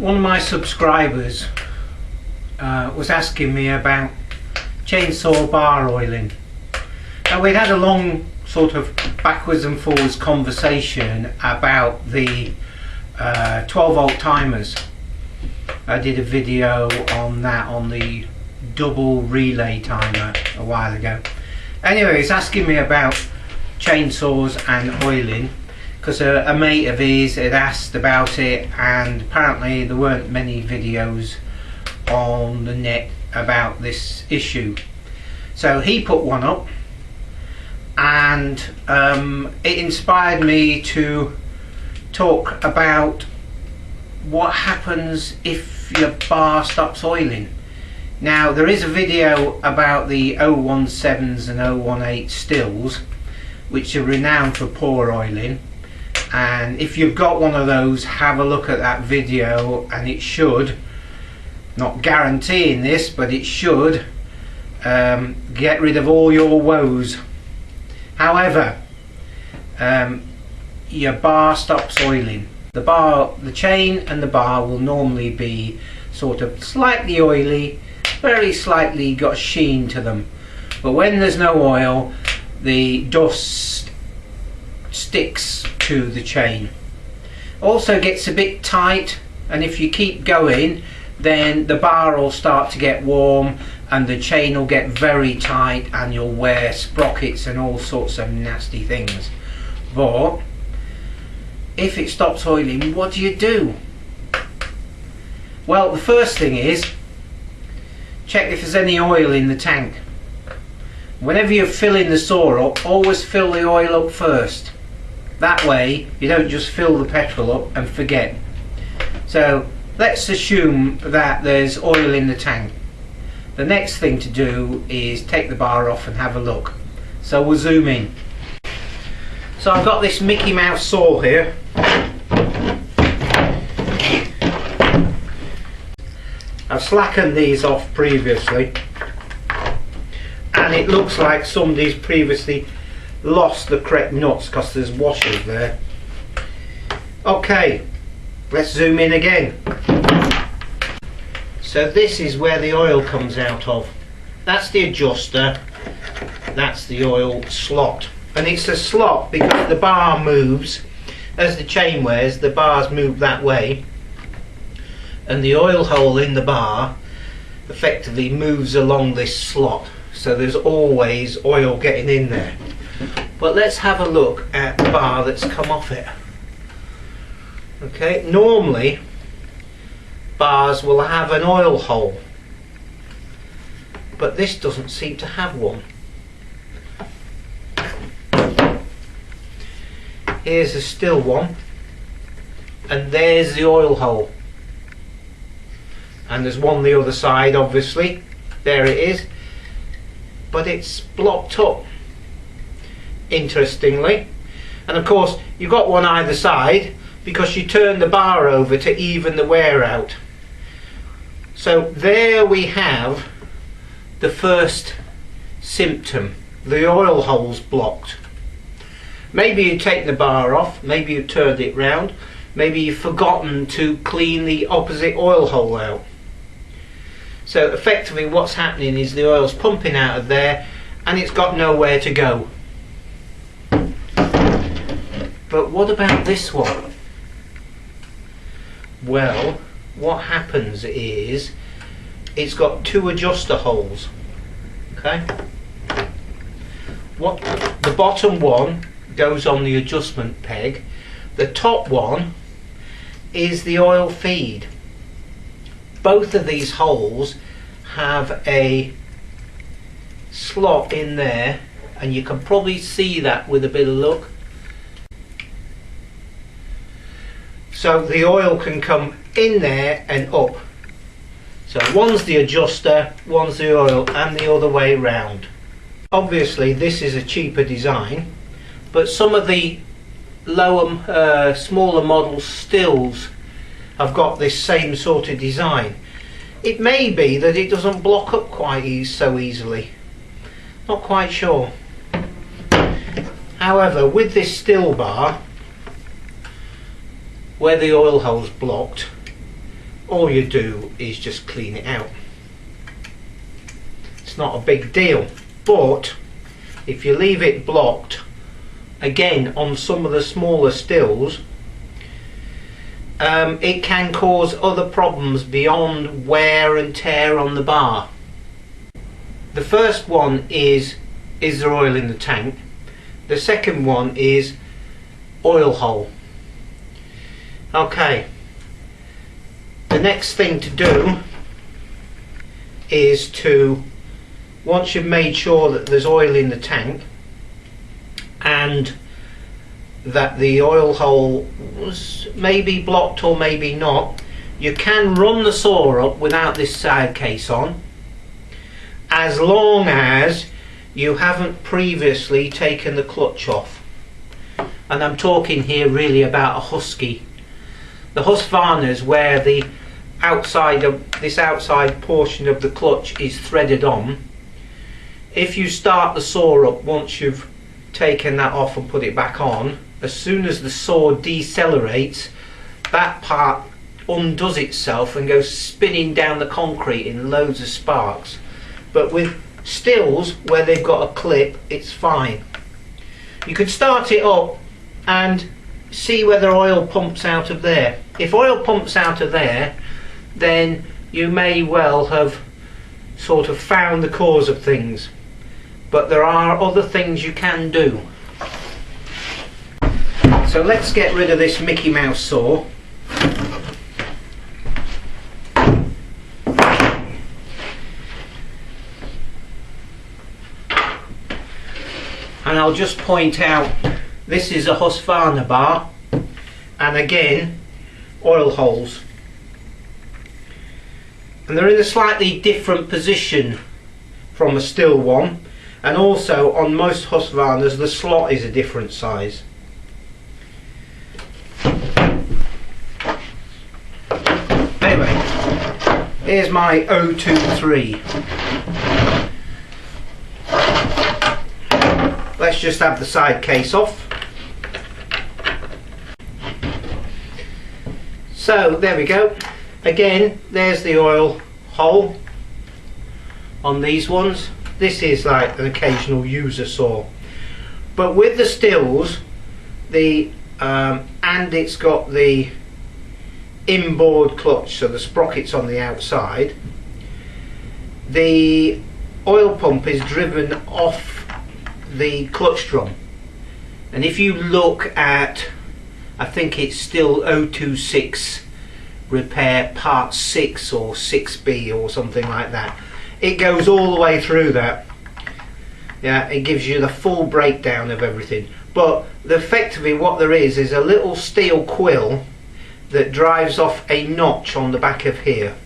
One of my subscribers was asking me about chainsaw bar oiling. Now, we'd had a long sort of backwards and forwards conversation about the 12 volt timers. I did a video on that, on the double relay timer, a while ago. Anyway, he's asking me about chainsaws and oiling because a mate of his had asked about it, and apparently there weren't many videos on the net about this issue. So he put one up, and it inspired me to talk about what happens if your bar stops oiling. Now, there is a video about the 017s and 018 stills, which are renowned for poor oiling, and if you've got one of those, have a look at that video, and it should, not guaranteeing this, but it should get rid of all your woes. However, your bar stops oiling. The chain and the bar will normally be sort of slightly oily, very slightly got sheen to them, but when there's no oil, the dust sticks to the chain. Also gets a bit tight, and if you keep going, then the bar will start to get warm and the chain will get very tight, and you'll wear sprockets and all sorts of nasty things. But if it stops oiling, what do? Well, the first thing is check if there's any oil in the tank. Whenever you're filling the saw up, always fill the oil up first. That way you don't just fill the petrol up and forget. So let's assume that there's oil in the tank. The next thing to do is take the bar off and have a look. So we'll zoom in. So I've got this Mickey Mouse saw here. I've slackened these off previously, and it looks like somebody's previously lost the correct nuts because there's washers there. Okay, let's zoom in again. So this is where the oil comes out of. That's the adjuster, that's the oil slot. And it's a slot because the bar moves as the chain wears. The bars move that way, and the oil hole in the bar effectively moves along this slot, so there's always oil getting in there. But let's have a look at the bar that's come off it. Okay, normally bars will have an oil hole, but this doesn't seem to have one. Here's a still one, and there's the oil hole, and there's one the other side, obviously. There it is, but it's blocked up, interestingly. And of course you've got one either side because you turn the bar over to even the wear out. So there we have the first symptom. The oil hole's blocked. Maybe you've taken the bar off, maybe you've turned it round, maybe you've forgotten to clean the opposite oil hole out. So effectively what's happening is the oil's pumping out of there and it's got nowhere to go. But what about this one? Well, what happens is it's got two adjuster holes. Okay? The bottom one goes on the adjustment peg. The top one is the oil feed. Both of these holes have a slot in there, and you can probably see that with a bit of luck. So the oil can come in there and up. So one's the adjuster, one's the oil, and the other way round. Obviously this is a cheaper design, but some of the lower, smaller model stills have got this same sort of design. It may be that it doesn't block up quite so easily. Not quite sure. However, with this still bar, where the oil hole's blocked, all you do is just clean it out. It's not a big deal, but if you leave it blocked, again on some of the smaller stills, it can cause other problems beyond wear and tear on the bar. The first one is there oil in the tank? The second one is oil hole. Okay, the next thing to do is to, once you've made sure that there's oil in the tank and that the oil hole was maybe blocked or maybe not, you can run the saw up without this side case on, as long as you haven't previously taken the clutch off. And I'm talking here really about a Husky. The Husqvarnas, where the outside of this outside portion of the clutch is threaded on, if you start the saw up once you've taken that off and put it back on, as soon as the saw decelerates, that part undoes itself and goes spinning down the concrete in loads of sparks. But with stills where they've got a clip, it's fine. You can start it up and see whether oil pumps out of there. If oil pumps out of there, then you may well have sort of found the cause of things. But there are other things you can do. So let's get rid of this Mickey Mouse saw. And I'll just point out, this is a Husqvarna bar, and again, oil holes. And they're in a slightly different position from a still one, and also on most Husqvarnas the slot is a different size. Anyway, here's my 023. Let's just have the side case off. So there we go. Again, there's the oil hole on these ones. This is like an occasional user saw. But with the stills, and it's got the inboard clutch, so the sprockets on the outside, the oil pump is driven off the clutch drum. And if you look at, I think it's still 026 repair part 6 or 6B or something like that, it goes all the way through that. Yeah, it gives you the full breakdown of everything. But effectively what there is a little steel quill that drives off a notch on the back of here,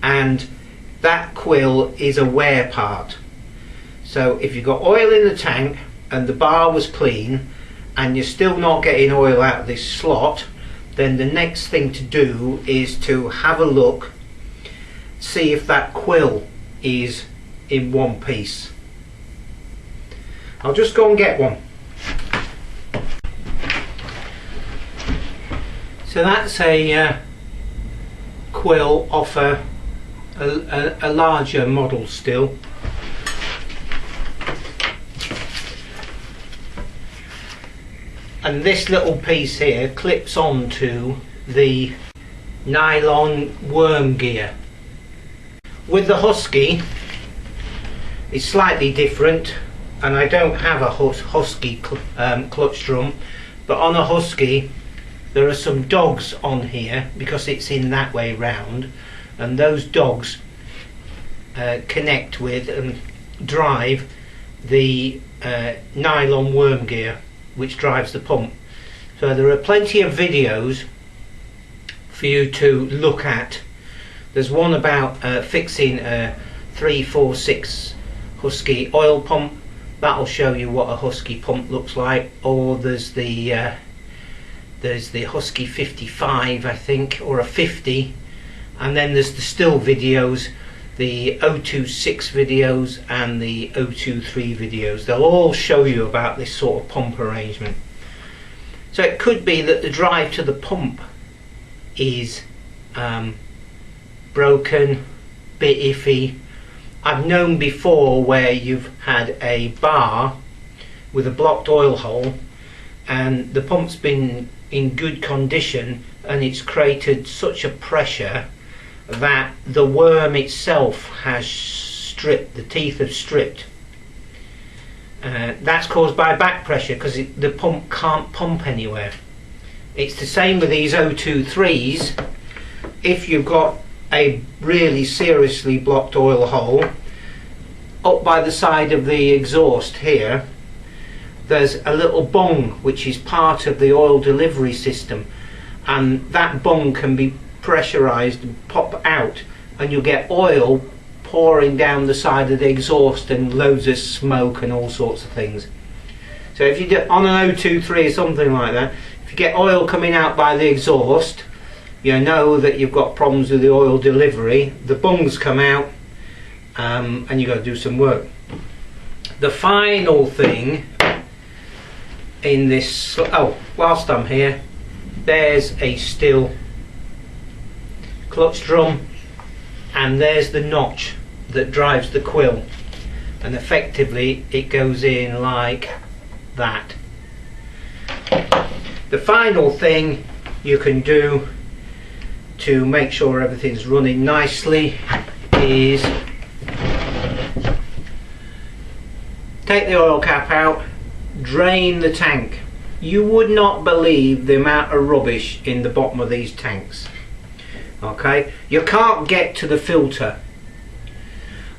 and that quill is a wear part. So if you've got oil in the tank and the bar was clean and you're still not getting oil out of this slot, then the next thing to do is to have a look, see if that quill is in one piece. I'll just go and get one. So that's a quill off a larger model still. And this little piece here clips onto the nylon worm gear. With the Husky, it's slightly different, and I don't have a Husky clutch drum, but on a Husky there are some dogs on here because it's in that way round, and those dogs connect with and drive the nylon worm gear which drives the pump. So there are plenty of videos for you to look at. There's one about fixing a 346 Husky oil pump. That'll show you what a Husky pump looks like. Or there's the Husky 55, I think, or a 50, and then there's the still videos, the 026 videos and the 023 videos. They'll all show you about this sort of pump arrangement. So it could be that the drive to the pump is broken, bit iffy. I've known before where you've had a bar with a blocked oil hole and the pump's been in good condition and it's created such a pressure that the worm itself has stripped, the teeth have stripped. That's caused by back pressure because the pump can't pump anywhere. It's the same with these 023s. If you've got a really seriously blocked oil hole up by the side of the exhaust here, there's a little bung which is part of the oil delivery system, and that bung can be pressurized and pop out and you'll get oil pouring down the side of the exhaust and loads of smoke and all sorts of things. So if you do on an 023 or something like that, if you get oil coming out by the exhaust, you know that you've got problems with the oil delivery. The bungs come out and you've got to do some work. The final thing in this, whilst I'm here, there's a still clutch drum and there's the notch that drives the quill, and effectively it goes in like that. The final thing you can do to make sure everything's running nicely is take the oil cap out, drain the tank. You would not believe the amount of rubbish in the bottom of these tanks. Okay, you can't get to the filter.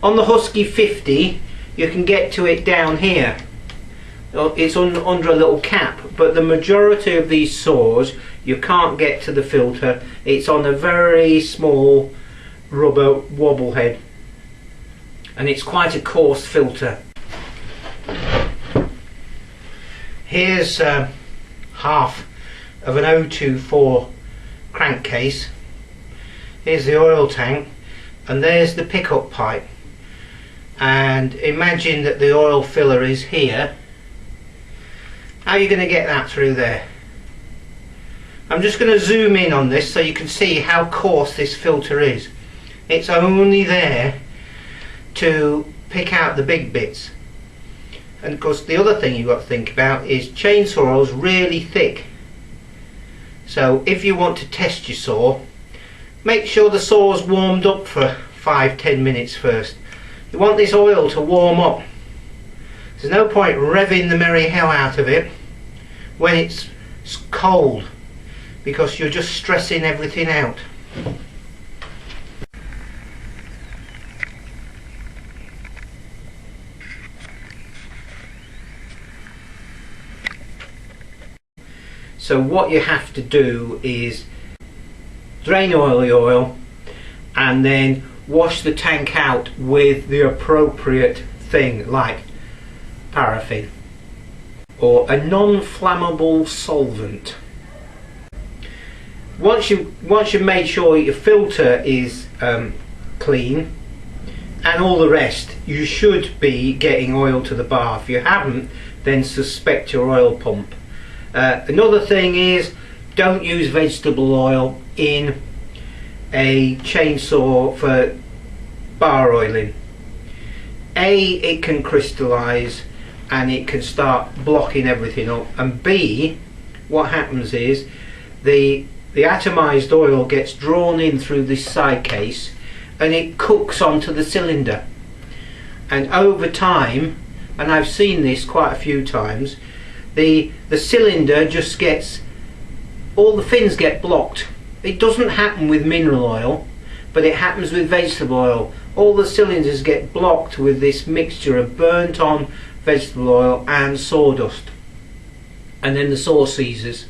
On the Husky 50 you can get to it down here. It's under a little cap, but the majority of these saws you can't get to the filter. It's on a very small rubber wobble head and it's quite a coarse filter. Here's half of an 024 crankcase. Here's the oil tank and there's the pickup pipe, and imagine that the oil filler is here. How are you going to get that through there? I'm just going to zoom in on this so you can see how coarse this filter is. It's only there to pick out the big bits. And of course the other thing you've got to think about is chainsaw oil is really thick. So if you want to test your saw, make sure the saw's warmed up for 5-10 minutes first. You want this oil to warm up. There's no point revving the merry hell out of it when it's cold, because you're just stressing everything out. So what you have to do is drain the oil and then wash the tank out with the appropriate thing like paraffin or a non-flammable solvent. Once you've made sure your filter is clean and all the rest, you should be getting oil to the bar. If you haven't, then suspect your oil pump. Another thing is, don't use vegetable oil in a chainsaw for bar oiling. A, it can crystallize and it can start blocking everything up, and B, what happens is the atomized oil gets drawn in through this side case and it cooks onto the cylinder, and over time, and I've seen this quite a few times, the cylinder just gets, all the fins get blocked. It doesn't happen with mineral oil, but it happens with vegetable oil. All the cylinders get blocked with this mixture of burnt on vegetable oil and sawdust, and then the saw seizes.